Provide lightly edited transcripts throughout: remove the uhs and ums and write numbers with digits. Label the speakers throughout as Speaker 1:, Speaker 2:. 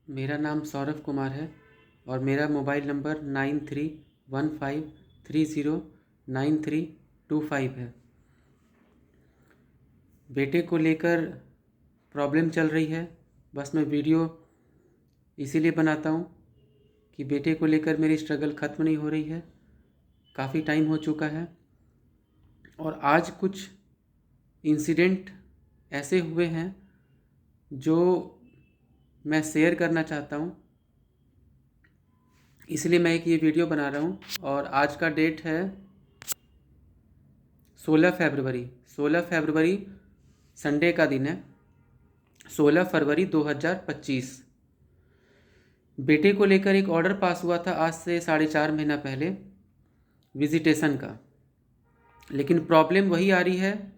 Speaker 1: मेरा नाम सौरभ कुमार है और मेरा मोबाइल नंबर 9315309325 है। बेटे को लेकर प्रॉब्लम चल रही है। बस मैं वीडियो इसीलिए बनाता हूँ कि बेटे को लेकर मेरी स्ट्रगल ख़त्म नहीं हो रही है। काफ़ी टाइम हो चुका है और आज कुछ इंसिडेंट ऐसे हुए हैं जो मैं शेयर करना चाहता हूँ, इसलिए मैं एक ये वीडियो बना रहा हूँ। और आज का डेट है 16 फरवरी संडे का दिन है, 16 फरवरी 2025। बेटे को लेकर एक ऑर्डर पास हुआ था आज से 4.5 महीना पहले विजिटेशन का, लेकिन प्रॉब्लम वही आ रही है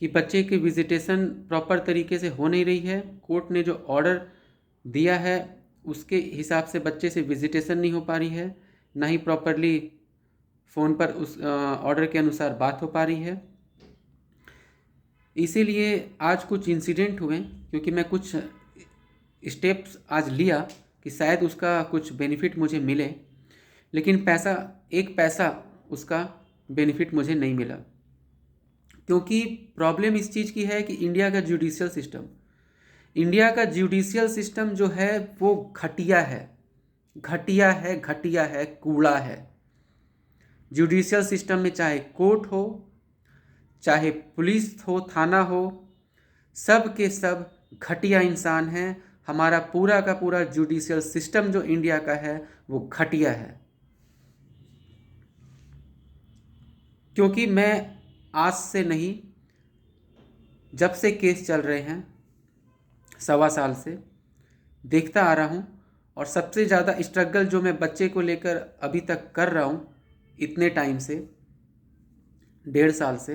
Speaker 1: कि बच्चे की विजिटेशन प्रॉपर तरीके से हो नहीं रही है। कोर्ट ने जो ऑर्डर दिया है उसके हिसाब से बच्चे से विजिटेशन नहीं हो पा रही है, ना ही प्रॉपरली फ़ोन पर उस ऑर्डर के अनुसार बात हो पा रही है। इसीलिए आज कुछ इंसिडेंट हुए, क्योंकि मैं कुछ स्टेप्स आज लिया कि शायद उसका कुछ बेनिफिट मुझे मिले, लेकिन पैसा उसका बेनिफिट मुझे नहीं मिला। क्योंकि प्रॉब्लम इस चीज़ की है कि इंडिया का जुडिशियल सिस्टम जो है वो घटिया है, कूड़ा है। जुडिशियल सिस्टम में चाहे कोर्ट हो, चाहे पुलिस हो, थाना हो, सब के सब घटिया इंसान हैं। हमारा पूरा का पूरा जुडिशियल सिस्टम जो इंडिया का है वो घटिया है। क्योंकि मैं आज से नहीं, जब से केस चल रहे हैं 1.25 साल से देखता आ रहा हूँ, और सबसे ज़्यादा स्ट्रगल जो मैं बच्चे को लेकर अभी तक कर रहा हूँ इतने टाइम से, 1.5 साल से,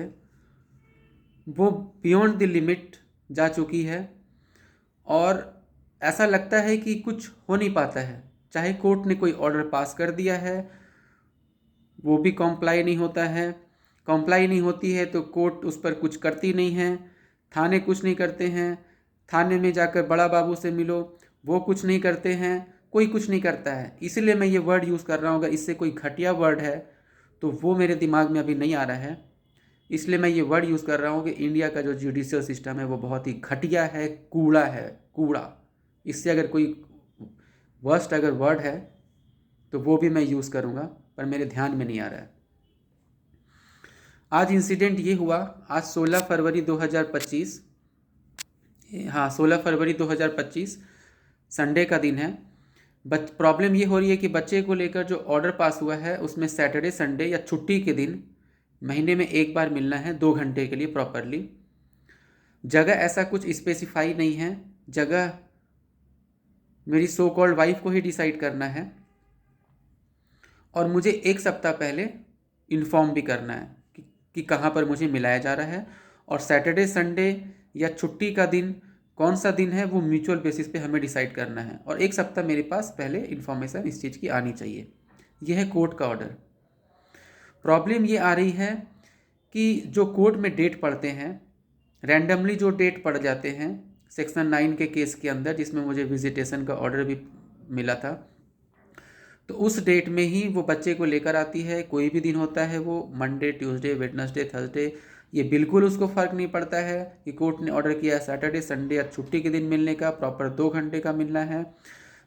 Speaker 1: वो बियॉन्ड द लिमिट जा चुकी है। और ऐसा लगता है कि कुछ हो नहीं पाता है। चाहे कोर्ट ने कोई ऑर्डर पास कर दिया है, वो भी कॉम्प्लाई नहीं होता है। कॉम्प्लाई नहीं होती है तो कोर्ट उस पर कुछ करती नहीं है, थाने कुछ नहीं करते हैं। थाने में जाकर बड़ा बाबू से मिलो, वो कुछ नहीं करते हैं, कोई कुछ नहीं करता है। इसीलिए मैं ये वर्ड यूज़ कर रहा हूँ। अगर इससे कोई घटिया वर्ड है तो वो मेरे दिमाग में अभी नहीं आ रहा है, इसलिए मैं ये वर्ड यूज़ कर रहा हूँ कि इंडिया का जो जुडिशियल सिस्टम है वो बहुत ही घटिया है, कूड़ा है, कूड़ा। इससे अगर कोई वर्स्ट अगर वर्ड है तो वो भी मैं यूज़ करूँगा, पर मेरे ध्यान में नहीं आ रहा है। आज इंसिडेंट ये हुआ, आज 16 फरवरी 2025, हाँ 16 फरवरी 2025 संडे का दिन है। प्रॉब्लम ये हो रही है कि बच्चे को लेकर जो ऑर्डर पास हुआ है उसमें सैटरडे संडे या छुट्टी के दिन महीने में एक बार मिलना है 2 घंटे के लिए प्रॉपरली। जगह ऐसा कुछ स्पेसिफाई नहीं है, जगह मेरी सो कॉल्ड वाइफ को ही डिसाइड करना है, और मुझे 1 सप्ताह पहले इन्फॉर्म भी करना है कि कहाँ पर मुझे मिलाया जा रहा है। और सैटरडे संडे या छुट्टी का दिन कौन सा दिन है वो म्यूचुअल बेसिस पे हमें डिसाइड करना है, और 1 सप्ताह मेरे पास पहले इन्फॉर्मेशन इस चीज़ की आनी चाहिए। यह है कोर्ट का ऑर्डर। प्रॉब्लम ये आ रही है कि जो कोर्ट में डेट पड़ते हैं, रैंडमली जो डेट पड़ जाते हैं सेक्शन 9 के केस के अंदर, जिसमें मुझे विजिटेशन का ऑर्डर भी मिला था, तो उस डेट में ही वो बच्चे को लेकर आती है। कोई भी दिन होता है, वो मंडे, ट्यूसडे, वेडनेसडे, थर्सडे, ये बिल्कुल उसको फ़र्क नहीं पड़ता है कि कोर्ट ने ऑर्डर किया है सैटरडे संडे या छुट्टी के दिन मिलने का, प्रॉपर 2 घंटे का मिलना है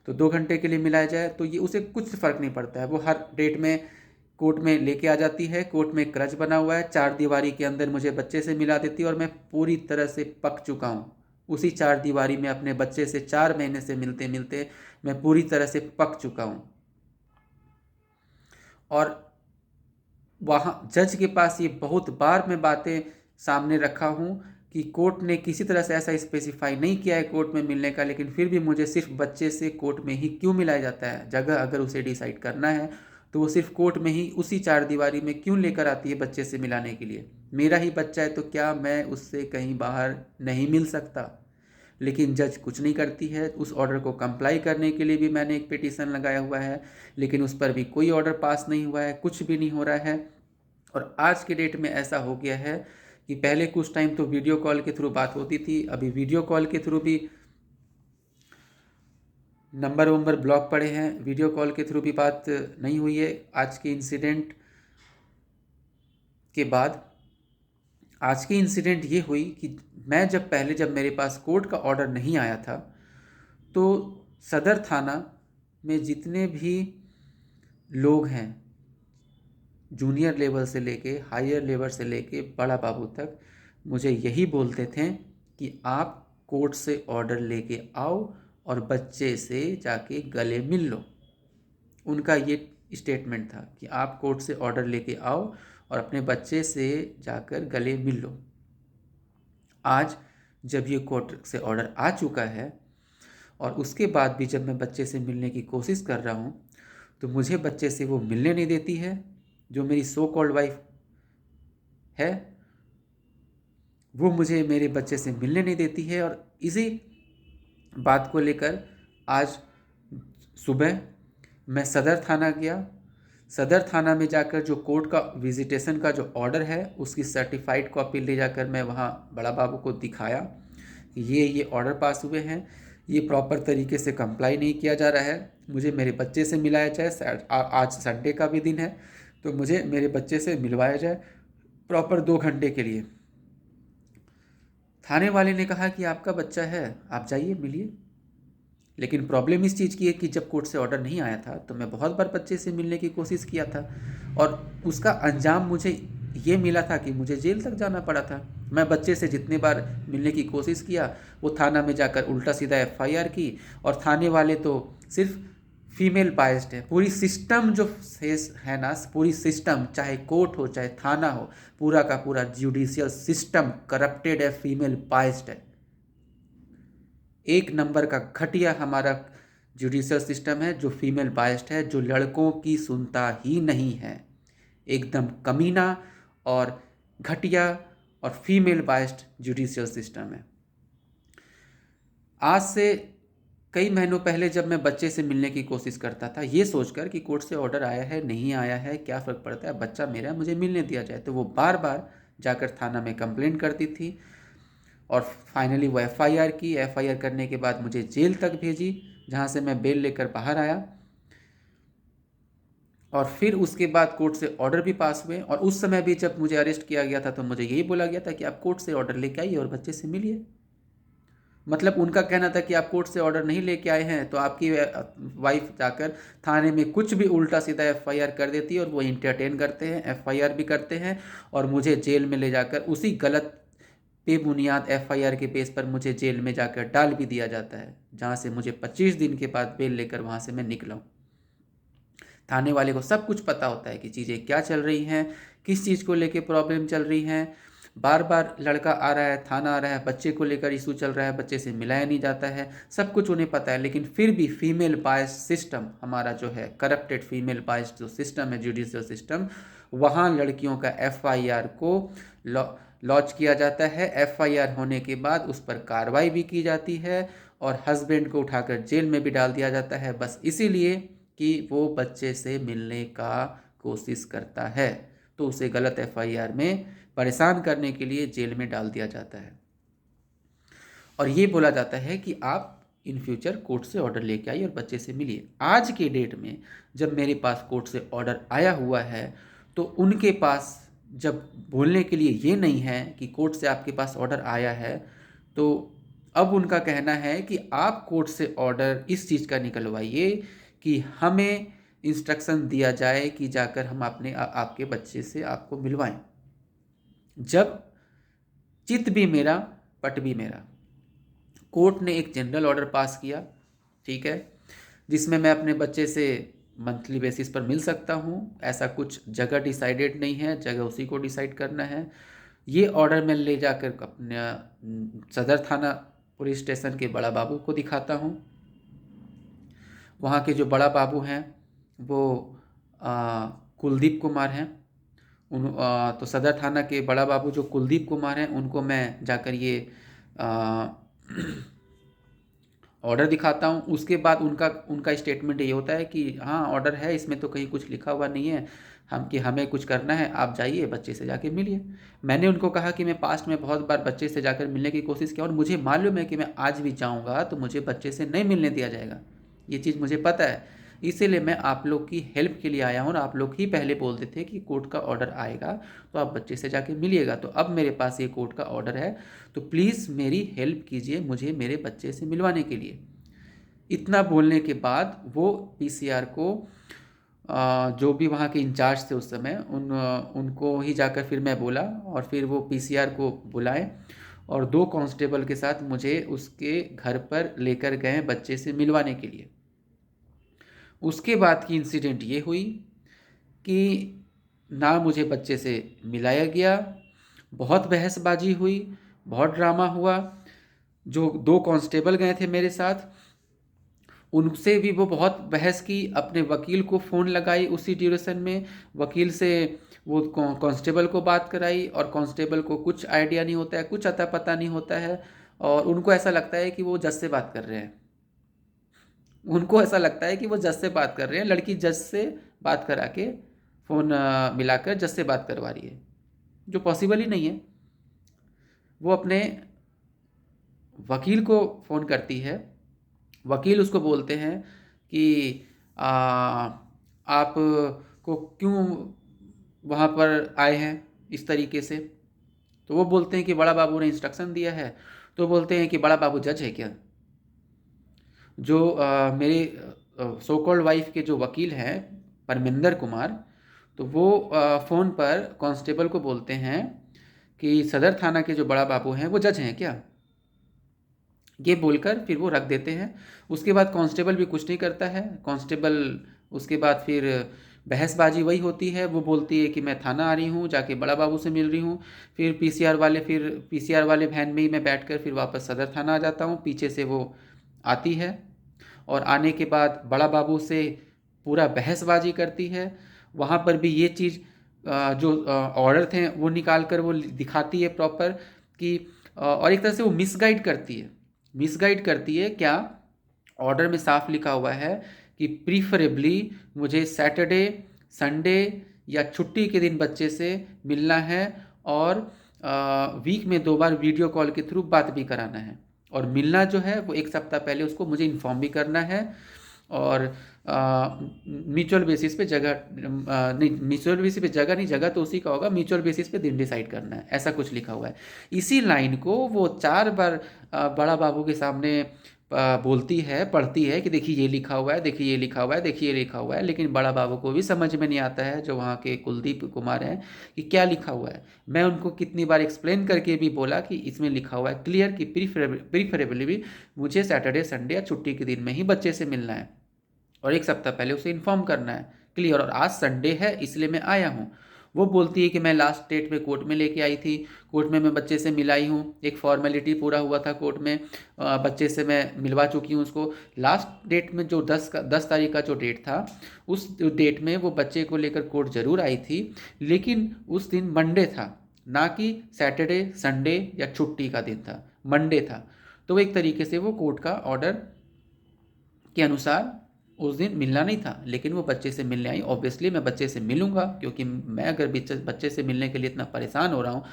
Speaker 1: तो 2 घंटे के लिए मिलाया जाए, तो ये उसे कुछ फ़र्क नहीं पड़ता है। वो हर डेट में कोर्ट में लेके आ जाती है। कोर्ट में क्रच बना हुआ है, 4 दीवारी के अंदर मुझे बच्चे से मिला देती है, और मैं पूरी तरह से पक चुका हूँ। उसी 4 दीवारी में अपने बच्चे से 4 महीने से मिलते मिलते मैं पूरी तरह से पक चुका हूँ। और वहाँ जज के पास ये बहुत बार मैं बातें सामने रखा हूँ कि कोर्ट ने किसी तरह से ऐसा स्पेसिफाई नहीं किया है कोर्ट में मिलने का, लेकिन फिर भी मुझे सिर्फ बच्चे से कोर्ट में ही क्यों मिलाया जाता है। जगह अगर उसे डिसाइड करना है तो वो सिर्फ कोर्ट में ही उसी 4 दीवारी में क्यों लेकर आती है बच्चे से मिलाने के लिए। मेरा ही बच्चा है तो क्या मैं उससे कहीं बाहर नहीं मिल सकता? लेकिन जज कुछ नहीं करती है। उस ऑर्डर को कंप्लाई करने के लिए भी मैंने एक पिटीशन लगाया हुआ है, लेकिन उस पर भी कोई ऑर्डर पास नहीं हुआ है, कुछ भी नहीं हो रहा है। और आज के डेट में ऐसा हो गया है कि पहले कुछ टाइम तो वीडियो कॉल के थ्रू बात होती थी, अभी वीडियो कॉल के थ्रू भी नंबर वंबर ब्लॉक पड़े हैं, वीडियो कॉल के थ्रू भी बात नहीं हुई है। आज के इंसिडेंट के बाद आज की इंसिडेंट ये हुई कि मैं जब मेरे पास कोर्ट का ऑर्डर नहीं आया था, तो सदर थाना में जितने भी लोग हैं, जूनियर लेवल से लेके हायर लेवल से लेके बड़ा बाबू तक, मुझे यही बोलते थे कि आप कोर्ट से ऑर्डर लेके आओ और बच्चे से जाके गले मिल लो। उनका ये स्टेटमेंट था कि आप कोर्ट से ऑर्डर लेके आओ और अपने बच्चे से जाकर गले मिल लो। आज जब ये कोर्ट से ऑर्डर आ चुका है और उसके बाद भी जब मैं बच्चे से मिलने की कोशिश कर रहा हूँ, तो मुझे बच्चे से वो मिलने नहीं देती है। जो मेरी सो कॉल्ड वाइफ है, वो मुझे मेरे बच्चे से मिलने नहीं देती है। और इसी बात को लेकर आज सुबह मैं सदर थाना गया। सदर थाना में जाकर जो कोर्ट का विजिटेशन का जो ऑर्डर है, उसकी सर्टिफाइड कॉपी ले जाकर मैं वहाँ बड़ा बाबू को दिखाया कि ये ऑर्डर पास हुए हैं, ये प्रॉपर तरीके से कंप्लाई नहीं किया जा रहा है, मुझे मेरे बच्चे से मिलाया जाए। आज संडे का भी दिन है, तो मुझे मेरे बच्चे से मिलवाया जाए प्रॉपर 2 घंटे के लिए। थाने वाले ने कहा कि आपका बच्चा है, आप जाइए मिलिए। लेकिन प्रॉब्लम इस चीज़ की है कि जब कोर्ट से ऑर्डर नहीं आया था, तो मैं बहुत बार बच्चे से मिलने की कोशिश किया था और उसका अंजाम मुझे ये मिला था कि मुझे जेल तक जाना पड़ा था। मैं बच्चे से जितने बार मिलने की कोशिश किया, वो थाना में जाकर उल्टा सीधा एफआईआर की। और थाने वाले तो सिर्फ फीमेल बाइस्ड है। पूरी सिस्टम जो है ना, पूरी सिस्टम, चाहे कोर्ट हो चाहे थाना हो, पूरा का पूरा जुडिशियल सिस्टम करप्टेड है, फीमेल बाइस्ड है। एक नंबर का घटिया हमारा जुडिशियल सिस्टम है, जो फीमेल बाइस्ड है, जो लड़कों की सुनता ही नहीं है। एकदम कमीना और घटिया और फीमेल बाइस्ड जुडिशियल सिस्टम है। आज से कई महीनों पहले जब मैं बच्चे से मिलने की कोशिश करता था, ये सोचकर कि कोर्ट से ऑर्डर आया है नहीं आया है क्या फ़र्क पड़ता है, बच्चा मेरा है, मुझे मिलने दिया जाए, तो वो बार बार जाकर थाना में कंप्लेंट करती थी। और फाइनली वो एफआईआर की। एफआईआर करने के बाद मुझे जेल तक भेजी, जहाँ से मैं बेल लेकर बाहर आया। और फिर उसके बाद कोर्ट से ऑर्डर भी पास हुए। और उस समय भी जब मुझे अरेस्ट किया गया था, तो मुझे यही बोला गया था कि आप कोर्ट से ऑर्डर लेके आइए और बच्चे से मिलिए। मतलब उनका कहना था कि आप कोर्ट से ऑर्डर नहीं लेके आए हैं, तो आपकी वाइफ जाकर थाने में कुछ भी उल्टा सीधा एफआईआर कर देती है और वो इंटरटेन करते हैं, एफआईआर भी करते हैं और मुझे जेल में ले जाकर उसी गलत बेबुनियाद एफआईआर के बेस पर मुझे जेल में जाकर डाल भी दिया जाता है, जहाँ से मुझे 25 दिन के बाद बेल लेकर वहाँ से मैं निकला हूँ। थाने वाले को सब कुछ पता होता है कि चीज़ें क्या चल रही हैं, किस चीज़ को लेके प्रॉब्लम चल रही हैं। बार बार लड़का आ रहा है, थाना आ रहा है, बच्चे को लेकर इशू चल रहा है, बच्चे से मिलाया नहीं जाता है, सब कुछ उन्हें पता है। लेकिन फिर भी फीमेल बायस्ड सिस्टम हमारा जो है, करप्टेड फीमेल बायस्ड जो सिस्टम है, जुडिशियल सिस्टम, वहाँ लड़कियों का एफआईआर को लॉन्च किया जाता है। एफआईआर होने के बाद उस पर कार्रवाई भी की जाती है और हस्बैंड को उठाकर जेल में भी डाल दिया जाता है, बस इसीलिए कि वो बच्चे से मिलने का कोशिश करता है। तो उसे गलत एफआईआर में परेशान करने के लिए जेल में डाल दिया जाता है और ये बोला जाता है कि आप इन फ्यूचर कोर्ट से ऑर्डर लेके आइए और बच्चे से मिलिए। आज के डेट में जब मेरे पास कोर्ट से ऑर्डर आया हुआ है, तो उनके पास जब बोलने के लिए ये नहीं है कि कोर्ट से आपके पास ऑर्डर आया है, तो अब उनका कहना है कि आप कोर्ट से ऑर्डर इस चीज़ का निकलवाइए कि हमें इंस्ट्रक्शन दिया जाए कि जाकर हम आपके बच्चे से आपको मिलवाएं। जब चित भी मेरा पट भी मेरा, कोर्ट ने एक जनरल ऑर्डर पास किया, ठीक है, जिसमें मैं अपने बच्चे से मंथली बेसिस पर मिल सकता हूँ। ऐसा कुछ जगह डिसाइडेड नहीं है, जगह उसी को डिसाइड करना है। ये ऑर्डर मैं ले जाकर अपने सदर थाना पुलिस स्टेशन के बड़ा बाबू को दिखाता हूँ। वहाँ के जो बड़ा बाबू हैं वो कुलदीप कुमार हैं। तो सदर थाना के बड़ा बाबू जो कुलदीप कुमार हैं, उनको मैं जाकर ये ऑर्डर दिखाता हूँ। उसके बाद उनका स्टेटमेंट ये होता है कि हाँ ऑर्डर है, इसमें तो कहीं कुछ लिखा हुआ नहीं है हमें कुछ करना है, आप जाइए बच्चे से जाके मिलिए। मैंने उनको कहा कि मैं पास्ट में बहुत बार बच्चे से जाकर मिलने की कोशिश किया और मुझे मालूम है कि मैं आज भी जाऊँगा तो मुझे बच्चे से नहीं मिलने दिया जाएगा। ये चीज़ मुझे पता है, इसीलिए मैं आप लोग की हेल्प के लिए आया हूँ। और आप लोग ही पहले बोलते थे कि कोर्ट का ऑर्डर आएगा तो आप बच्चे से जाके मिलिएगा, तो अब मेरे पास ये कोर्ट का ऑर्डर है, तो प्लीज़ मेरी हेल्प कीजिए मुझे मेरे बच्चे से मिलवाने के लिए। इतना बोलने के बाद वो पीसीआर को जो भी वहाँ के इंचार्ज थे उस समय उनको ही जाकर फिर मैं बोला, और फिर वो पीसीआर को बुलाए और 2 कांस्टेबल के साथ मुझे उसके घर पर लेकर गए बच्चे से मिलवाने के लिए। उसके बाद की इंसिडेंट ये हुई कि ना मुझे बच्चे से मिलाया गया, बहुत बहसबाजी हुई, बहुत ड्रामा हुआ। जो 2 कांस्टेबल गए थे मेरे साथ, उनसे भी वो बहुत बहस की, अपने वकील को फ़ोन लगाई उसी ड्यूरेशन में, वकील से वो कांस्टेबल को बात कराई, और कांस्टेबल को कुछ आइडिया नहीं होता है, कुछ अता पता नहीं होता है, और उनको ऐसा लगता है कि वो जज से बात कर रहे हैं। उनको ऐसा लगता है कि वो जज से बात कर रहे हैं, लड़की जज से बात करा के फ़ोन मिलाकर जज से बात करवा रही है, जो पॉसिबल ही नहीं है। वो अपने वकील को फ़ोन करती है, वकील उसको बोलते हैं कि आप को क्यों वहाँ पर आए हैं इस तरीके से। तो वो बोलते हैं कि बड़ा बाबू ने इंस्ट्रक्शन दिया है। तो बोलते हैं कि बड़ा बाबू जज है क्या? जो मेरे सो कॉल्ड वाइफ के जो वकील हैं परमिंदर कुमार, तो वो फ़ोन पर कांस्टेबल को बोलते हैं कि सदर थाना के जो बड़ा बाबू हैं वो जज हैं क्या? ये बोलकर फिर वो रख देते हैं। उसके बाद कांस्टेबल भी कुछ नहीं करता है। कांस्टेबल उसके बाद फिर बहसबाजी वही होती है, वो बोलती है कि मैं थाना आ रही हूँ, जाके बड़ा बाबू से मिल रही हूँ। फिर पीसीआर वाले वैन में ही मैं बैठकर फिर वापस सदर थाना आ जाता हूँ। पीछे से वो आती है और आने के बाद बड़ा बाबू से पूरा बहसबाजी करती है। वहाँ पर भी ये चीज़ जो ऑर्डर थे वो निकाल कर वो दिखाती है प्रॉपर कि और एक तरह से वो मिसगाइड करती है क्या? ऑर्डर में साफ लिखा हुआ है कि प्रीफरेबली मुझे सैटरडे, संडे या छुट्टी के दिन बच्चे से मिलना है, और वीक में 2 बार वीडियो कॉल के थ्रू बात भी कराना है, और मिलना जो है वो 1 सप्ताह पहले उसको मुझे इन्फॉर्म भी करना है, और म्यूचुअल बेसिस पे नहीं, म्यूचुअल बेसिस पे जगह नहीं, जगह तो उसी का होगा, म्यूचुअल बेसिस पे दिन डिसाइड करना है, ऐसा कुछ लिखा हुआ है। इसी लाइन को वो 4 बार बड़ा बाबू के सामने बोलती है, पढ़ती है कि देखिए ये लिखा हुआ है, देखिए ये लिखा हुआ है, देखिए ये लिखा हुआ है, लेकिन बड़ा बाबू को भी समझ में नहीं आता है, जो वहाँ के कुलदीप कुमार हैं, कि क्या लिखा हुआ है। मैं उनको कितनी बार एक्सप्लेन करके भी बोला कि इसमें लिखा हुआ है क्लियर कि प्रीफरेबली भी मुझे सैटरडे, संडे या छुट्टी के दिन में ही बच्चे से मिलना है, और 1 सप्ताह पहले उसे इन्फॉर्म करना है, क्लियर। और आज संडे है इसलिए मैं आया हूँ। वो बोलती है कि मैं लास्ट डेट में कोर्ट में लेके आई थी, कोर्ट में मैं बच्चे से मिलाई हूँ, एक फॉर्मेलिटी पूरा हुआ था कोर्ट में, बच्चे से मैं मिलवा चुकी हूँ उसको। लास्ट डेट में जो 10 तारीख का जो डेट था, उस डेट में वो बच्चे को लेकर कोर्ट ज़रूर आई थी, लेकिन उस दिन मंडे था, ना कि सैटरडे, संडे या छुट्टी का दिन था, मंडे था। तो एक तरीके से वो कोर्ट का ऑर्डर के अनुसार उस दिन मिलना नहीं था, लेकिन वो बच्चे से मिलने आई। ऑब्वियसली मैं बच्चे से मिलूंगा, क्योंकि मैं अगर बच्चे से मिलने के लिए इतना परेशान हो रहा हूँ,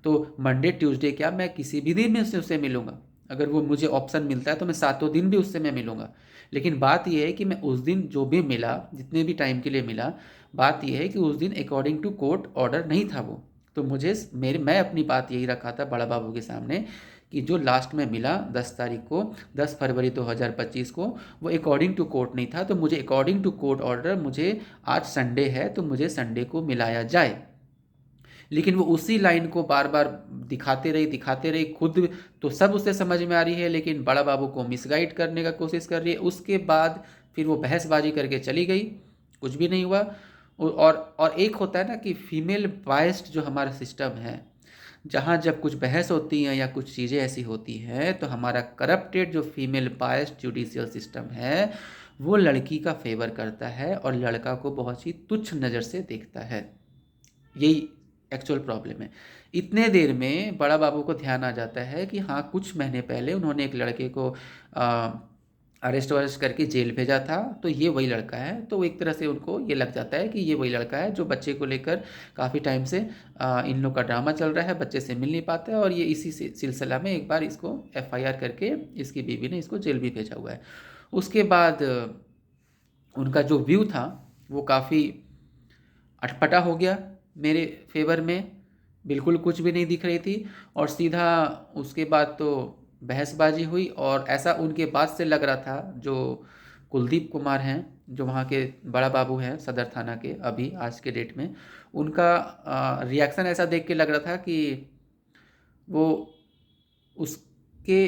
Speaker 1: तो मंडे, ट्यूसडे क्या, मैं किसी भी दिन में उससे मिलूंगा। अगर वो मुझे ऑप्शन मिलता है तो मैं 7 दिन भी उससे मैं मिलूंगा। लेकिन बात यह है कि मैं उस दिन जो भी मिला, जितने भी टाइम के लिए मिला, बात यह है कि उस दिन अकॉर्डिंग टू कोर्ट ऑर्डर नहीं था वो। तो मैं अपनी बात यही रखा था बड़ा बाबू के सामने कि जो लास्ट में मिला 10 तारीख को, 10 फरवरी 2025 को, वो अकॉर्डिंग टू कोर्ट नहीं था। तो मुझे अकॉर्डिंग टू कोर्ट ऑर्डर, मुझे आज संडे है तो मुझे संडे को मिलाया जाए। लेकिन वो उसी लाइन को बार बार दिखाते रही, खुद तो सब उसे समझ में आ रही है, लेकिन बड़ा बाबू को मिसगाइड करने का कोशिश कर रही है। उसके बाद फिर वो बहसबाजी करके चली गई, कुछ भी नहीं हुआ। और एक होता है ना कि फीमेल बायस्ड जो हमारा सिस्टम है, जहाँ जब कुछ बहस होती है या कुछ चीज़ें ऐसी होती हैं, तो हमारा करप्टेड जो फीमेल बायस्ड जुडिशियल सिस्टम है, वो लड़की का फेवर करता है और लड़का को बहुत ही तुच्छ नज़र से देखता है। यही एक्चुअल प्रॉब्लम है। इतने देर में बड़ा बाबू को ध्यान आ जाता है कि हाँ, कुछ महीने पहले उन्होंने एक लड़के को अरेस्ट वरेस्ट करके जेल भेजा था, तो ये वही लड़का है। तो एक तरह से उनको ये लग जाता है कि ये वही लड़का है जो बच्चे को लेकर काफ़ी टाइम से इन लोग का ड्रामा चल रहा है, बच्चे से मिल नहीं पाता है, और ये इसी सिलसिला में एक बार इसको एफआईआर करके इसकी बीवी ने इसको जेल भी भेजा हुआ है। उसके बाद उनका जो व्यू था वो काफ़ी अटपटा हो गया मेरे फेवर में, बिल्कुल कुछ भी नहीं दिख रही थी। और सीधा उसके बाद तो बहसबाजी हुई, और ऐसा उनके बात से लग रहा था, जो कुलदीप कुमार हैं, जो वहाँ के बड़ा बाबू हैं सदर थाना के अभी आज के डेट में, उनका रिएक्शन ऐसा देख के लग रहा था कि वो उसके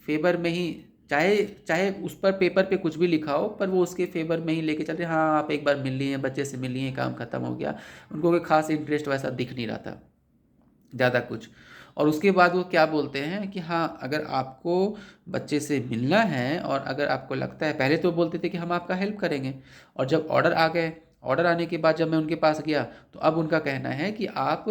Speaker 1: फेवर में ही, चाहे चाहे उस पर पेपर पे कुछ भी लिखा हो, पर वो उसके फेवर में ही लेके चल रहे, हाँ आप एक बार मिल लिए, बच्चे से मिल लिए, काम ख़त्म हो गया। उनको कोई खास इंटरेस्ट वैसा दिख नहीं रहा था ज़्यादा कुछ। और उसके बाद वो क्या बोलते हैं कि हाँ, अगर आपको बच्चे से मिलना है और अगर आपको लगता है, पहले तो बोलते थे कि हम आपका हेल्प करेंगे, और जब ऑर्डर आ गए, ऑर्डर आने के बाद जब मैं उनके पास गया, तो अब उनका कहना है कि आप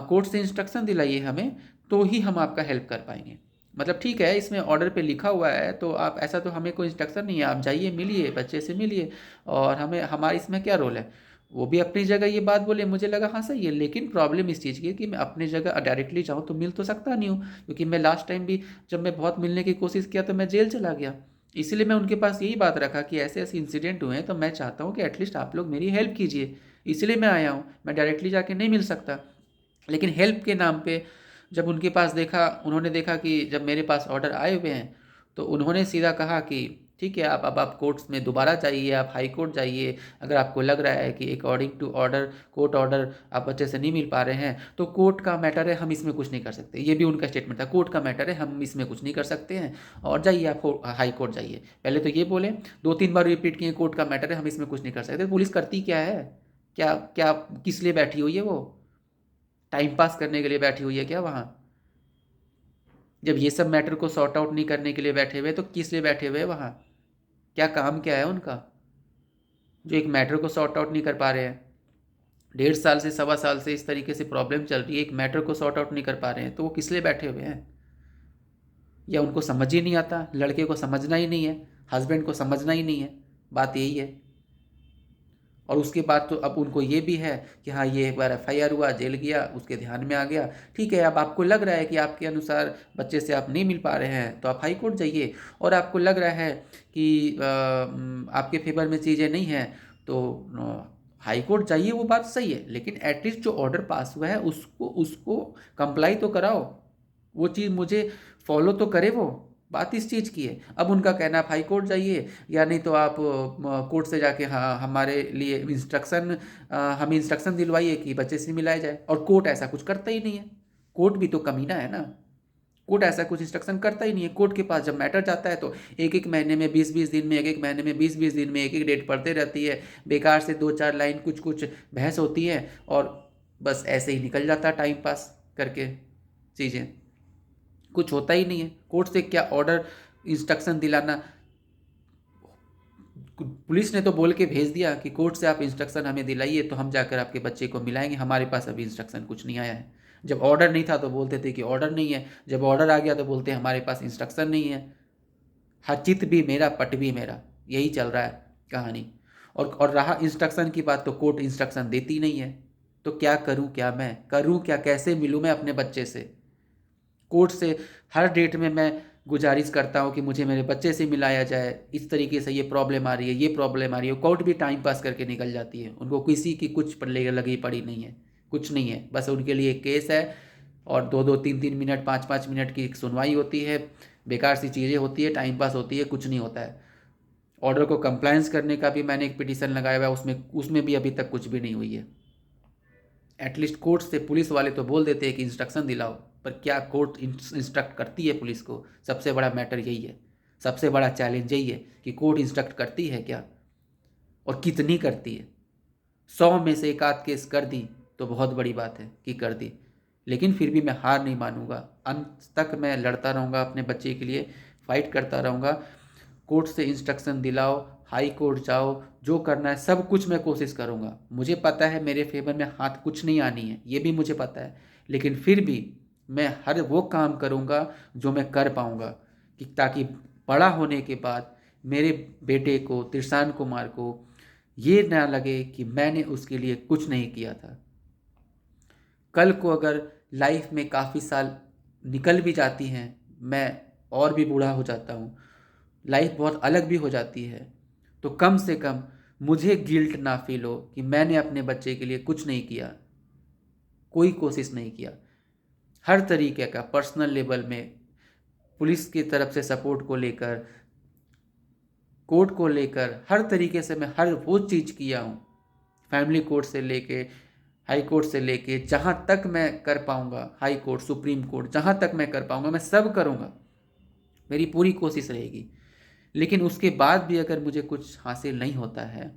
Speaker 1: कोर्ट से इंस्ट्रक्शन दिलाइए हमें, तो ही हम आपका हेल्प कर पाएंगे। मतलब ठीक है, इसमें ऑर्डर पे लिखा हुआ है, तो आप ऐसा, तो हमें कोई इंस्ट्रक्शन नहीं है, आप जाइए मिलिए बच्चे से मिलिए, और हमें हमारा इसमें क्या रोल है। वो भी अपनी जगह ये बात बोले, मुझे लगा हाँ सही है, लेकिन प्रॉब्लम इस चीज़ की है कि मैं अपनी जगह डायरेक्टली जाऊँ तो मिल तो सकता नहीं हूँ, क्योंकि मैं लास्ट टाइम भी जब मैं बहुत मिलने की कोशिश किया तो मैं जेल चला गया। इसीलिए मैं उनके पास यही बात रखा कि ऐसे ऐसे इंसिडेंट हुए हैं, तो मैं चाहता हूँ कि एटलीस्ट आप लोग मेरी हेल्प कीजिए, इसलिए मैं आया हूँ, मैं डायरेक्टली जाके नहीं मिल सकता। लेकिन हेल्प के नाम पे जब उनके पास देखा, उन्होंने देखा कि जब मेरे पास ऑर्डर आए हुए हैं, तो उन्होंने सीधा कहा कि ठीक है, आप अब आप कोर्ट्स में दोबारा जाइए, आप हाई कोर्ट जाइए, अगर आपको लग रहा है कि according to order, court order, आप बच्चे से नहीं मिल पा रहे हैं, तो कोर्ट का मैटर है, हम इसमें कुछ नहीं कर सकते। ये भी उनका स्टेटमेंट था, कोर्ट का मैटर है, हम इसमें कुछ नहीं कर सकते हैं, और जाइए आप हाई कोर्ट जाइए। पहले तो ये बोले, 2-3 बार रिपीट किए, कोर्ट का मैटर है, हम इसमें कुछ नहीं कर सकते। पुलिस करती क्या है, क्या क्या किस लिए बैठी हुई है वो, टाइम पास करने के लिए बैठी हुई है क्या वहाँ? जब ये सब मैटर को सॉर्ट आउट नहीं करने के लिए बैठे हुए, तो किस लिए बैठे हुए हैं वहाँ? क्या काम क्या है उनका, जो एक मैटर को सॉर्ट आउट नहीं कर पा रहे हैं? 1.5 साल से 1.25 साल से इस तरीके से प्रॉब्लम चल रही है, एक मैटर को सॉर्ट आउट नहीं कर पा रहे हैं, तो वो किस लिए बैठे हुए हैं? या उनको समझ ही नहीं आता, लड़के को समझना ही नहीं है, हस्बैंड को समझना ही नहीं है, बात यही है। और उसके बाद तो अब उनको ये भी है कि हाँ, ये एक बार FIR हुआ, जेल गया, उसके ध्यान में आ गया, ठीक है, अब आपको लग रहा है कि आपके अनुसार बच्चे से आप नहीं मिल पा रहे हैं, तो आप हाई कोर्ट जाइए। और आपको लग रहा है कि आपके फेवर में चीज़ें नहीं हैं, तो हाई कोर्ट जाइए, वो बात सही है, लेकिन एटलीस्ट जो ऑर्डर पास हुआ है उसको उसको कंप्लाई तो कराओ, वो चीज़ मुझे फॉलो तो करे वो। बात इस चीज़ की है। अब उनका कहना, आप हाई कोर्ट जाइए, या नहीं तो आप कोर्ट से जाके हाँ हमारे लिए इंस्ट्रक्शन, हमें इंस्ट्रक्शन दिलवाइए कि बच्चे से मिलाया जाए। और कोर्ट ऐसा कुछ करता ही नहीं है, कोर्ट भी तो कमीना है ना, कोर्ट ऐसा कुछ इंस्ट्रक्शन करता ही नहीं है। कोर्ट के पास जब मैटर जाता है तो एक एक महीने में 20-20 दिन में, एक एक महीने में 20-20 दिन में एक एक डेट पड़ते रहती है, बेकार से 2-4 लाइन कुछ कुछ बहस होती है, और बस ऐसे ही निकल जाता है टाइम पास करके चीज़ें, कुछ होता ही नहीं है। कोर्ट से क्या ऑर्डर, इंस्ट्रक्शन दिलाना, पुलिस ने तो बोल के भेज दिया कि कोर्ट से आप इंस्ट्रक्शन हमें दिलाइए, तो हम जाकर आपके बच्चे को मिलाएंगे, हमारे पास अभी इंस्ट्रक्शन कुछ नहीं आया है। जब ऑर्डर नहीं था तो बोलते थे कि ऑर्डर नहीं है, जब ऑर्डर आ गया तो बोलते हैं हमारे पास इंस्ट्रक्शन नहीं है। हाँ, चित भी मेरा पट भी मेरा, यही चल रहा है कहानी। और रहा इंस्ट्रक्शन की बात, तो कोर्ट इंस्ट्रक्शन देती नहीं है। तो क्या करूं, क्या मैं करूं, क्या कैसे मिलूं मैं अपने बच्चे से? कोर्ट से हर डेट में मैं गुजारिश करता हूँ कि मुझे मेरे बच्चे से मिलाया जाए, इस तरीके से ये प्रॉब्लम आ रही है, ये प्रॉब्लम आ रही है। कोर्ट भी टाइम पास करके निकल जाती है, उनको किसी की कुछ पर लगी पड़ी नहीं है, कुछ नहीं है, बस उनके लिए एक केस है, और 2-2 3-3 मिनट 5-5 मिनट की एक सुनवाई होती है, बेकार सी चीज़ें होती है, टाइम पास होती है, कुछ नहीं होता है। ऑर्डर को कंप्लायंस करने का भी मैंने एक पिटीशन लगाया हुआ है, उसमें उसमें भी अभी तक कुछ भी नहीं हुई है। एटलीस्ट कोर्ट से पुलिस वाले तो बोल देते हैं कि इंस्ट्रक्शन दिलाओ, पर क्या कोर्ट इंस्ट्रक्ट करती है पुलिस को? सबसे बड़ा मैटर यही है, सबसे बड़ा चैलेंज यही है कि कोर्ट इंस्ट्रक्ट करती है क्या, और कितनी करती है? 100 में से एक आध केस कर दी तो बहुत बड़ी बात है कि कर दी, लेकिन फिर भी मैं हार नहीं मानूंगा, अंत तक मैं लड़ता रहूँगा अपने बच्चे के लिए, फाइट करता रहूँगा। कोर्ट से इंस्ट्रक्शन दिलाओ, हाई कोर्ट जाओ, जो करना है सब कुछ मैं कोशिश करूँगा। मुझे पता है मेरे फेवर में हाथ कुछ नहीं आनी है, ये भी मुझे पता है, लेकिन फिर भी मैं हर वो काम करूँगा जो मैं कर पाऊँगा, कि ताकि बड़ा होने के बाद मेरे बेटे को, तिरसान कुमार को, ये ना लगे कि मैंने उसके लिए कुछ नहीं किया था। कल को अगर लाइफ में काफ़ी साल निकल भी जाती हैं, मैं और भी बूढ़ा हो जाता हूँ, लाइफ बहुत अलग भी हो जाती है। तो कम से कम मुझे गिल्ट ना फील हो कि मैंने अपने बच्चे के लिए कुछ नहीं किया, कोई कोशिश नहीं किया। हर तरीके का पर्सनल लेवल में, पुलिस की तरफ से सपोर्ट को लेकर, कोर्ट को लेकर, हर तरीके से मैं हर वो चीज़ किया हूँ। फैमिली कोर्ट से लेके, हाई कोर्ट से लेके, जहाँ तक मैं कर पाऊँगा, हाई कोर्ट, सुप्रीम कोर्ट, जहाँ तक मैं कर पाऊँगा मैं सब करूँगा, मेरी पूरी कोशिश रहेगी। लेकिन उसके बाद भी अगर मुझे कुछ हासिल नहीं होता है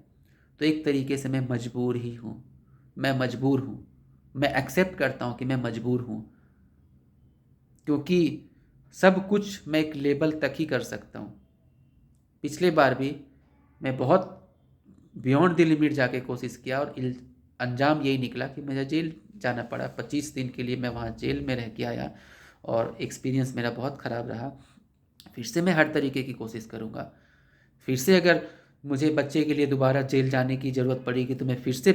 Speaker 1: तो एक तरीके से मैं मजबूर ही हूँ। मैं मजबूर हूँ, मैं एक्सेप्ट करता हूँ कि मैं मजबूर हूँ, क्योंकि सब कुछ मैं एक लेवल तक ही कर सकता हूँ। पिछले बार भी मैं बहुत बियॉन्ड द लिमिट जाके कोशिश किया और अंजाम यही निकला कि मुझे जेल जाना पड़ा। 25 दिन के लिए मैं वहाँ जेल में रह के आया और एक्सपीरियंस मेरा बहुत ख़राब रहा। फिर से मैं हर तरीके की कोशिश करूँगा। फिर से अगर मुझे बच्चे के लिए दोबारा जेल जाने की ज़रूरत पड़ेगी तो मैं फिर से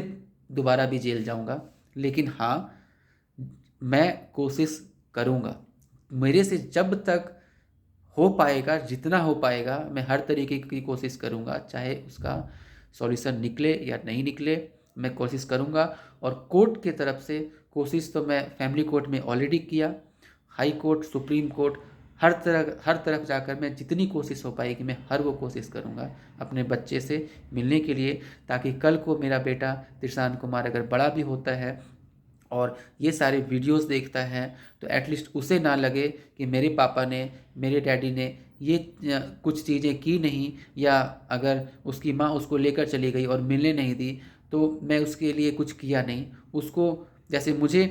Speaker 1: दोबारा भी जेल जाऊँगा। लेकिन हाँ, मैं कोशिश करूँगा। मेरे से जब तक हो पाएगा, जितना हो पाएगा, मैं हर तरीके की कोशिश करूँगा, चाहे उसका सॉल्यूशन निकले या नहीं निकले, मैं कोशिश करूँगा। और कोर्ट की तरफ से कोशिश तो मैं फैमिली कोर्ट में ऑलरेडी किया, हाई कोर्ट, सुप्रीम कोर्ट, हर तरफ जाकर मैं जितनी कोशिश हो पाएगी मैं हर वो कोशिश करूँगा अपने बच्चे से मिलने के लिए, ताकि कल को मेरा बेटा त्रिशान कुमार अगर बड़ा भी होता है और ये सारे वीडियोस देखता है तो एटलीस्ट उसे ना लगे कि मेरे पापा ने, मेरे डैडी ने ये कुछ चीज़ें की नहीं, या अगर उसकी माँ उसको लेकर चली गई और मिलने नहीं दी तो मैं उसके लिए कुछ किया नहीं। उसको, जैसे मुझे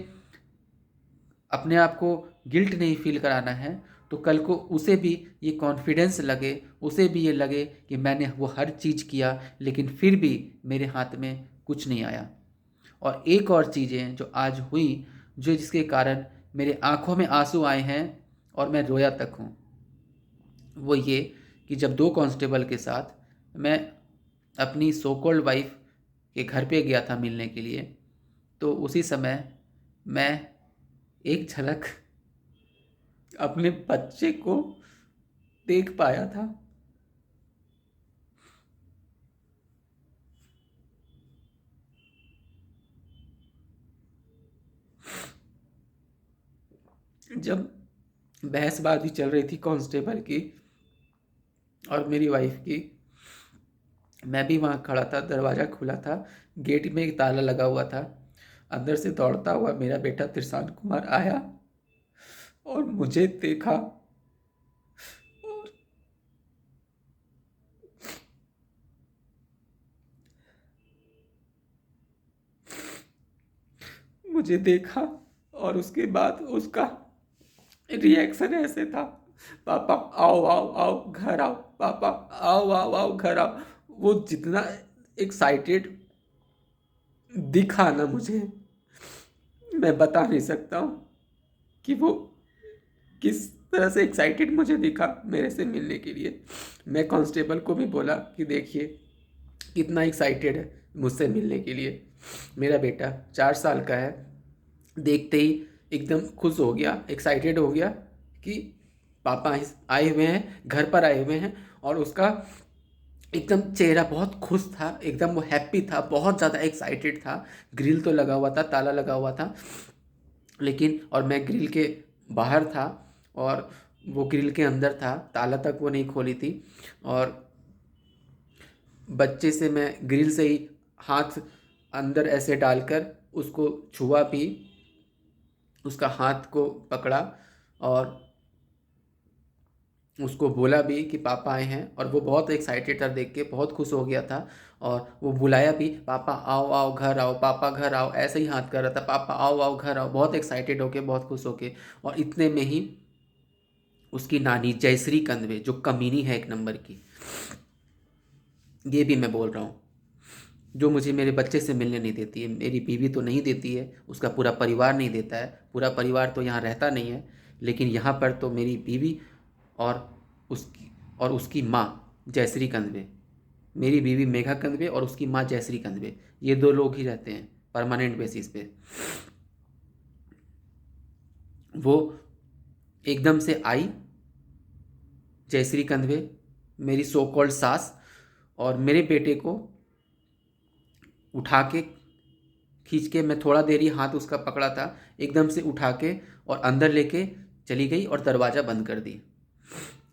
Speaker 1: अपने आप को गिल्ट नहीं फील कराना है, तो कल को उसे भी ये कॉन्फिडेंस लगे, उसे भी ये लगे कि मैंने वो हर चीज़ किया लेकिन फिर भी मेरे हाथ में कुछ नहीं आया। और एक और चीज़ें जो आज हुई, जो जिसके कारण मेरे आंखों में आंसू आए हैं और मैं रोया तक हूँ, वो ये कि जब 2 कांस्टेबल के साथ मैं अपनी सो कॉल्ड वाइफ के घर पे गया था मिलने के लिए, तो उसी समय मैं एक झलक अपने बच्चे को देख पाया था। जब बहसबाजी चल रही थी कांस्टेबल की और मेरी वाइफ की, मैं भी वहाँ खड़ा था, दरवाज़ा खुला था, गेट में एक ताला लगा हुआ था। अंदर से दौड़ता हुआ मेरा बेटा त्रिशान कुमार आया और मुझे देखा और मुझे देखा और उसके बाद उसका रिएक्शन ऐसे था, पापा आओ आओ आओ घर आओ, पापा आओ आओ आओ घर आओ। वो जितना एक्साइटेड दिखा ना मुझे, मैं बता नहीं सकता हूँ कि वो किस तरह से एक्साइटेड मुझे दिखा मेरे से मिलने के लिए। मैं कांस्टेबल को भी बोला कि देखिए कितना एक्साइटेड है मुझसे मिलने के लिए। मेरा बेटा 4 साल का है, देखते ही एकदम खुश हो गया, एक्साइटेड हो गया कि पापा आए हुए हैं, घर पर आए हुए हैं। और उसका एकदम चेहरा बहुत खुश था, एकदम वो हैप्पी था, बहुत ज़्यादा एक्साइटेड था। ग्रिल तो लगा हुआ था, ताला लगा हुआ था, लेकिन और मैं ग्रिल के बाहर था और वो ग्रिल के अंदर था, ताला तक वो नहीं खोली थी। और बच्चे से मैं ग्रिल से ही हाथ अंदर ऐसे डालकर उसको छुआ भी, उसका हाथ को पकड़ा और उसको बोला भी कि पापा आए हैं। और वो बहुत एक्साइटेड था, देख के बहुत खुश हो गया था। और वो बुलाया भी, पापा आओ आओ घर आओ, पापा घर आओ, ऐसे ही हाथ कर रहा था, पापा आओ आओ घर आओ, बहुत एक्साइटेड होके, बहुत खुश होके। और इतने में ही उसकी नानी जयश्री कंदवे, जो कमीनी है एक नंबर की, ये भी मैं बोल रहा हूँ, जो मुझे मेरे बच्चे से मिलने नहीं देती है। मेरी बीवी तो नहीं देती है, उसका पूरा परिवार नहीं देता है, पूरा परिवार तो यहाँ रहता नहीं है, लेकिन यहाँ पर तो मेरी बीवी और उसकी उसकी माँ जयश्री कंदवे, मेरी बीवी मेघा कंदवे और उसकी माँ जयश्री कंदवे, ये 2 लोग ही रहते हैं परमानेंट बेसिस पे। वो एकदम से आई जयश्री कंदवे मेरी सो कॉल्ड सास और मेरे बेटे को उठा के खींच के, मैं थोड़ा देर ही हाथ उसका पकड़ा था, एकदम से उठा के और अंदर लेके चली गई और दरवाज़ा बंद कर दी।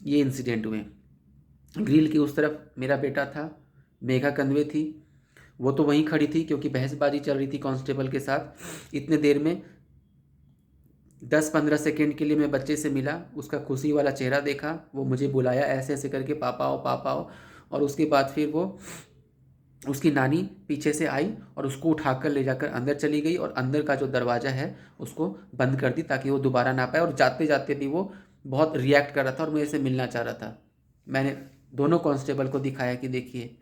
Speaker 1: ये इंसिडेंट हुए। ग्रिल के उस तरफ मेरा बेटा था, मेघा कंदवे थी, वो तो वहीं खड़ी थी क्योंकि बहसबाजी चल रही थी कांस्टेबल के साथ। इतने देर में 10-15 सेकेंड के लिए मैं बच्चे से मिला, उसका खुशी वाला चेहरा देखा, वो मुझे बुलाया ऐसे ऐसे करके, पापा आओ पापा आओ। और उसके बाद फिर वो उसकी नानी पीछे से आई और उसको उठाकर ले जाकर अंदर चली गई और अंदर का जो दरवाज़ा है उसको बंद कर दी ताकि वो दोबारा ना पाए। और जाते जाते भी वो बहुत रिएक्ट कर रहा था और मेरे से मिलना चाह रहा था। मैंने दोनों कांस्टेबल को दिखाया कि देखिए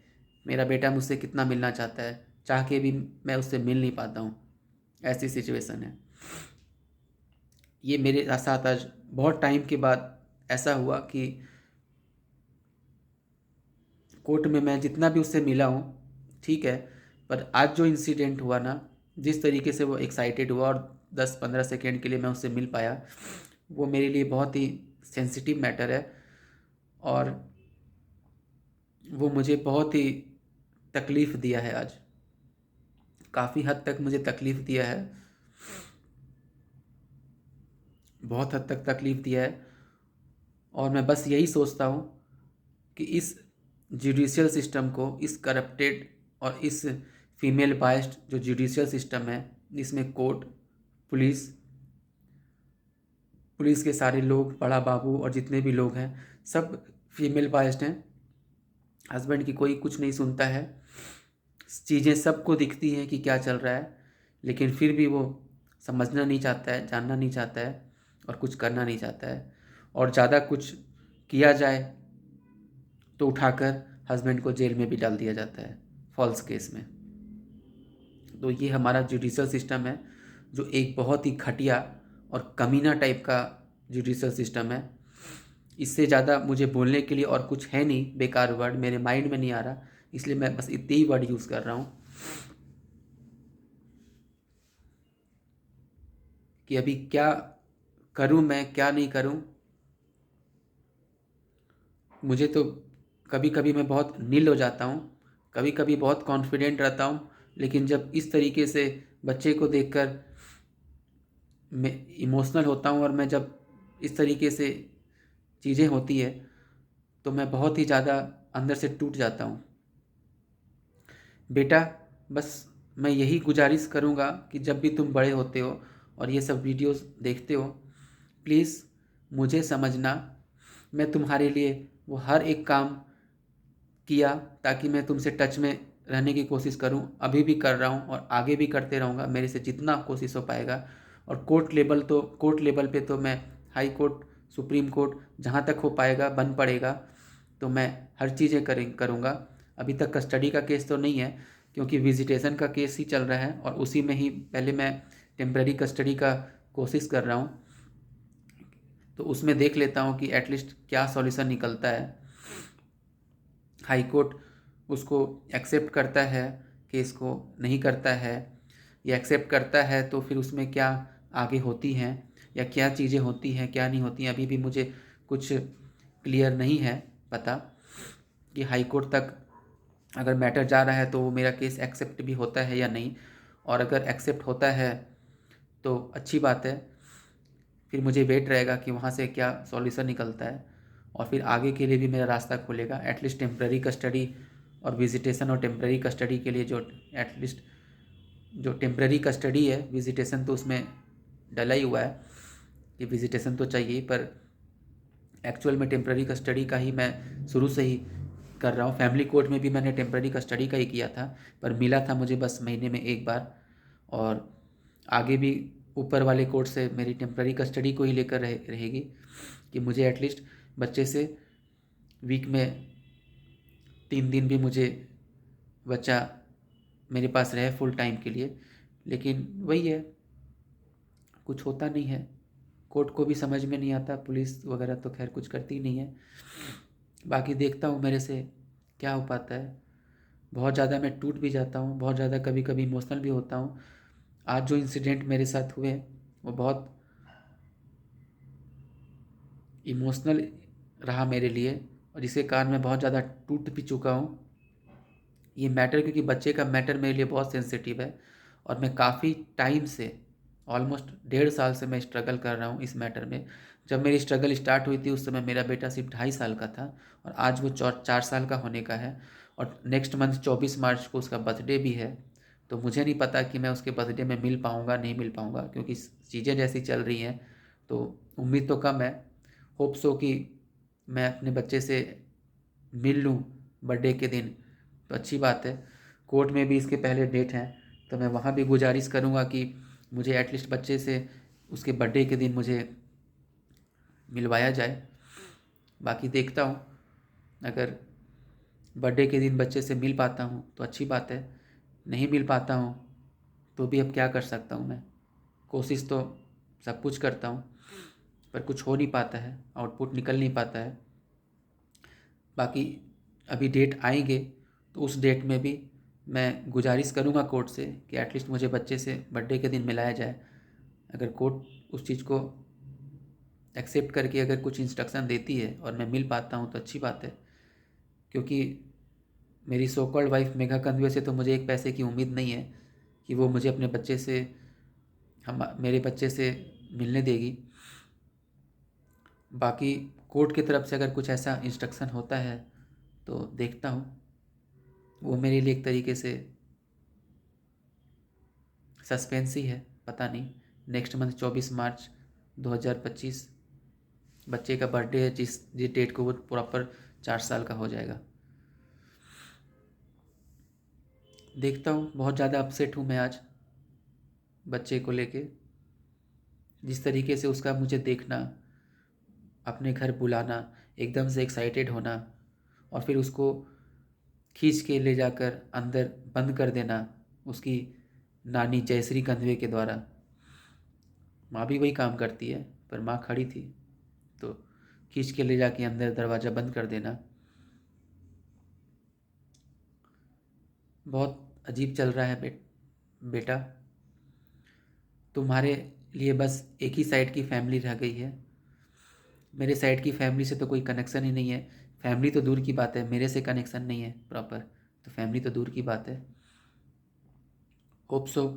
Speaker 1: मेरा बेटा मुझसे कितना मिलना चाहता है, चाह के भी मैं उससे मिल नहीं पाता हूँ, ऐसी सिचुएशन है। ये मेरे साथ आज बहुत टाइम के बाद ऐसा हुआ कि कोर्ट में मैं जितना भी उससे मिला हूँ ठीक है, पर आज जो इंसिडेंट हुआ ना, जिस तरीके से वो एक्साइटेड हुआ और 10-15 सेकेंड के लिए मैं उससे मिल पाया, वो मेरे लिए बहुत ही सेंसिटिव मैटर है और वो मुझे बहुत ही तकलीफ़ दिया है आज, काफ़ी हद तक मुझे तकलीफ़ दिया है, बहुत हद तक तकलीफ़ दिया है। और मैं बस यही सोचता हूँ कि इस जुडिशियल सिस्टम को, इस करप्टेड और इस फीमेल बाइस्ड जो जुडिशियल सिस्टम है, जिसमें कोर्ट, पुलिस पुलिस के सारे लोग, बड़ा बाबू और जितने भी लोग हैं सब फीमेल बाइस्ड हैं। हस्बैंड की कोई कुछ नहीं सुनता है, चीज़ें सबको दिखती हैं कि क्या चल रहा है, लेकिन फिर भी वो समझना नहीं चाहता है, जानना नहीं चाहता है और कुछ करना नहीं चाहता है। और ज़्यादा कुछ किया जाए तो उठाकर हस्बैंड को जेल में भी डाल दिया जाता है फॉल्स केस में। तो ये हमारा जुडिशल सिस्टम है जो एक बहुत ही घटिया और कमीना टाइप का जुडिशल सिस्टम है। इससे ज़्यादा मुझे बोलने के लिए और कुछ है नहीं, बेकार वर्ड मेरे माइंड में नहीं आ रहा, इसलिए मैं बस इतने ही वर्ड यूज़ कर रहा हूँ कि अभी क्या करूँ मैं, क्या नहीं करूँ। मुझे तो कभी कभी मैं बहुत नील हो जाता हूँ, कभी कभी बहुत कॉन्फिडेंट रहता हूँ, लेकिन जब इस तरीके से बच्चे को देखकर मैं इमोशनल होता हूँ और मैं जब इस तरीके से चीज़ें होती है तो मैं बहुत ही ज़्यादा अंदर से टूट जाता हूँ। बेटा, बस मैं यही गुजारिश करूँगा कि जब भी तुम बड़े होते हो और ये सब वीडियोस देखते हो, प्लीज़ मुझे समझना। मैं तुम्हारे लिए वो हर एक काम किया ताकि मैं तुमसे टच में रहने की कोशिश करूं, अभी भी कर रहा हूं और आगे भी करते रहूंगा, मेरे से जितना कोशिश हो पाएगा। और कोर्ट लेवल पे तो मैं हाई कोर्ट, सुप्रीम कोर्ट, जहां तक हो पाएगा बन पड़ेगा तो मैं हर चीज़ें करूँगा। अभी तक कस्टडी का केस तो नहीं है क्योंकि विजिटेशन का केस ही चल रहा है और उसी में ही पहले मैं टेम्प्रेरी कस्टडी का कोशिश कर रहा हूँ, तो उसमें देख लेता हूँ कि एटलीस्ट क्या सॉल्यूशन निकलता है। हाई कोर्ट उसको एक्सेप्ट करता है, केस को नहीं करता है, या एक्सेप्ट करता है तो फिर उसमें क्या आगे होती हैं या क्या चीज़ें होती हैं क्या नहीं होती हैं, अभी भी मुझे कुछ क्लियर नहीं है पता कि हाई कोर्ट तक अगर मैटर जा रहा है तो वो मेरा केस एक्सेप्ट भी होता है या नहीं। और अगर एक्सेप्ट होता है तो अच्छी बात है, फिर मुझे वेट रहेगा कि वहाँ से क्या सॉल्यूशन निकलता है और फिर आगे के लिए भी मेरा रास्ता खुलेगा। एटलीस्ट टेम्प्रेरी कस्टडी और विजिटेशन, और टेम्प्रेरी कस्टडी के लिए जो एटलीस्ट जो टेम्प्रेरी कस्टडी है, विजिटेशन तो उसमें डला ही हुआ है कि विजिटेशन तो चाहिए, पर एक्चुअल में टेम्प्रेरी कस्टडी का ही मैं शुरू से ही कर रहा हूँ। फैमिली कोर्ट में भी मैंने टेम्प्रेरी कस्टडी का ही किया था, पर मिला था मुझे बस महीने में एक बार। और आगे भी ऊपर वाले कोर्ट से मेरी टेम्प्रेरी कस्टडी को ही लेकर रहेगी कि मुझे एटलीस्ट बच्चे से वीक में 3 दिन भी मुझे बच्चा मेरे पास रहे फुल टाइम के लिए। लेकिन वही है, कुछ होता नहीं है, कोर्ट को भी समझ में नहीं आता, पुलिस वगैरह तो खैर कुछ करती नहीं है। बाकी देखता हूँ मेरे से क्या हो पाता है। बहुत ज़्यादा मैं टूट भी जाता हूँ, बहुत ज़्यादा कभी कभी इमोशनल भी होता हूँ। आज जो इंसिडेंट मेरे साथ हुए वो बहुत इमोशनल रहा मेरे लिए, और जिसके कारण मैं बहुत ज़्यादा टूट भी चुका हूँ ये मैटर, क्योंकि बच्चे का मैटर मेरे लिए बहुत सेंसिटिव है और मैं काफ़ी टाइम से, ऑलमोस्ट 1.5 साल से मैं स्ट्रगल कर रहा हूँ इस मैटर में। जब मेरी स्ट्रगल स्टार्ट हुई थी उस समय मेरा बेटा सिर्फ 2.5 साल का था और आज वो 4 साल का होने का है और नेक्स्ट मंथ 24 मार्च को उसका बर्थडे भी है। तो मुझे नहीं पता कि मैं उसके बर्थडे में मिल पाऊँगा नहीं मिल पाऊँगा, क्योंकि चीज़ें जैसी चल रही हैं तो उम्मीद तो कम है। होप्स हो कि मैं अपने बच्चे से मिल लूँ बर्थडे के दिन तो अच्छी बात है। कोर्ट में भी इसके पहले डेट हैं तो मैं वहाँ भी गुजारिश करूँगा कि मुझे एटलीस्ट बच्चे से उसके बर्थडे के दिन मुझे मिलवाया जाए। बाकी देखता हूँ, अगर बर्थडे के दिन बच्चे से मिल पाता हूँ तो अच्छी बात है, नहीं मिल पाता हूँ तो भी अब क्या कर सकता हूँ मैं। कोशिश तो सब कुछ करता हूँ पर कुछ हो नहीं पाता है, आउटपुट निकल नहीं पाता है। बाकी अभी डेट आएंगे तो उस डेट में भी मैं गुजारिश करूँगा कोर्ट से कि एटलीस्ट मुझे बच्चे से बर्थडे के दिन मिलाया जाए। अगर कोर्ट उस चीज़ को एक्सेप्ट करके अगर कुछ इंस्ट्रक्शन देती है और मैं मिल पाता हूँ तो अच्छी बात है, क्योंकि मेरी सो कॉल्ड वाइफ मेघा कंदुए से तो मुझे एक पैसे की उम्मीद नहीं है कि वो मुझे अपने बच्चे से, मेरे बच्चे से मिलने देगी। बाकी कोर्ट की तरफ से अगर कुछ ऐसा इंस्ट्रक्शन होता है तो देखता हूँ, वो मेरे लिए एक तरीके से सस्पेंस ही है। पता नहीं, नेक्स्ट मंथ 24 मार्च 2025 बच्चे का बर्थडे है, जिस डेट को वो प्रॉपर 4 साल का हो जाएगा। देखता हूँ, बहुत ज़्यादा अपसेट हूँ मैं आज बच्चे को लेके। जिस तरीके से उसका मुझे देखना, अपने घर बुलाना, एकदम से एक्साइटेड होना और फिर उसको खींच के ले जाकर अंदर बंद कर देना उसकी नानी जयश्री कंधवे के द्वारा। माँ भी वही काम करती है पर माँ खड़ी थी तो खींच के ले जाके अंदर दरवाज़ा बंद कर देना। बहुत अजीब चल रहा है बेटा। तुम्हारे लिए बस एक ही साइड की फैमिली रह गई है, मेरे साइड की फैमिली से तो कोई कनेक्शन ही नहीं है। फैमिली तो दूर की बात है, मेरे से कनेक्शन नहीं है प्रॉपर, तो फैमिली तो दूर की बात है। होप सो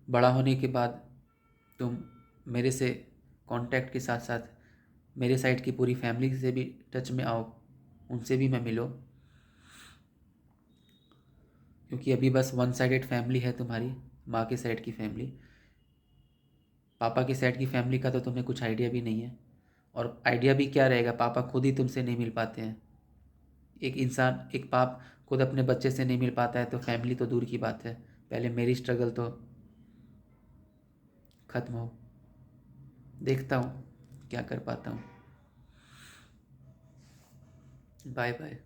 Speaker 1: बड़ा होने के बाद तुम मेरे से कांटेक्ट के साथ साथ मेरे साइड की पूरी फैमिली से भी टच में आओ, उनसे भी मैं मिलो, क्योंकि अभी बस वन साइडेड फैमिली है तुम्हारी, माँ के साइड की फैमिली। पापा की साइड की फैमिली का तो तुम्हें कुछ आइडिया भी नहीं है, और आइडिया भी क्या रहेगा, पापा खुद ही तुमसे नहीं मिल पाते हैं। एक इंसान, एक बाप खुद अपने बच्चे से नहीं मिल पाता है तो फैमिली तो दूर की बात है। पहले मेरी स्ट्रगल तो ख़त्म हो, देखता हूँ क्या कर पाता हूँ। Bye bye.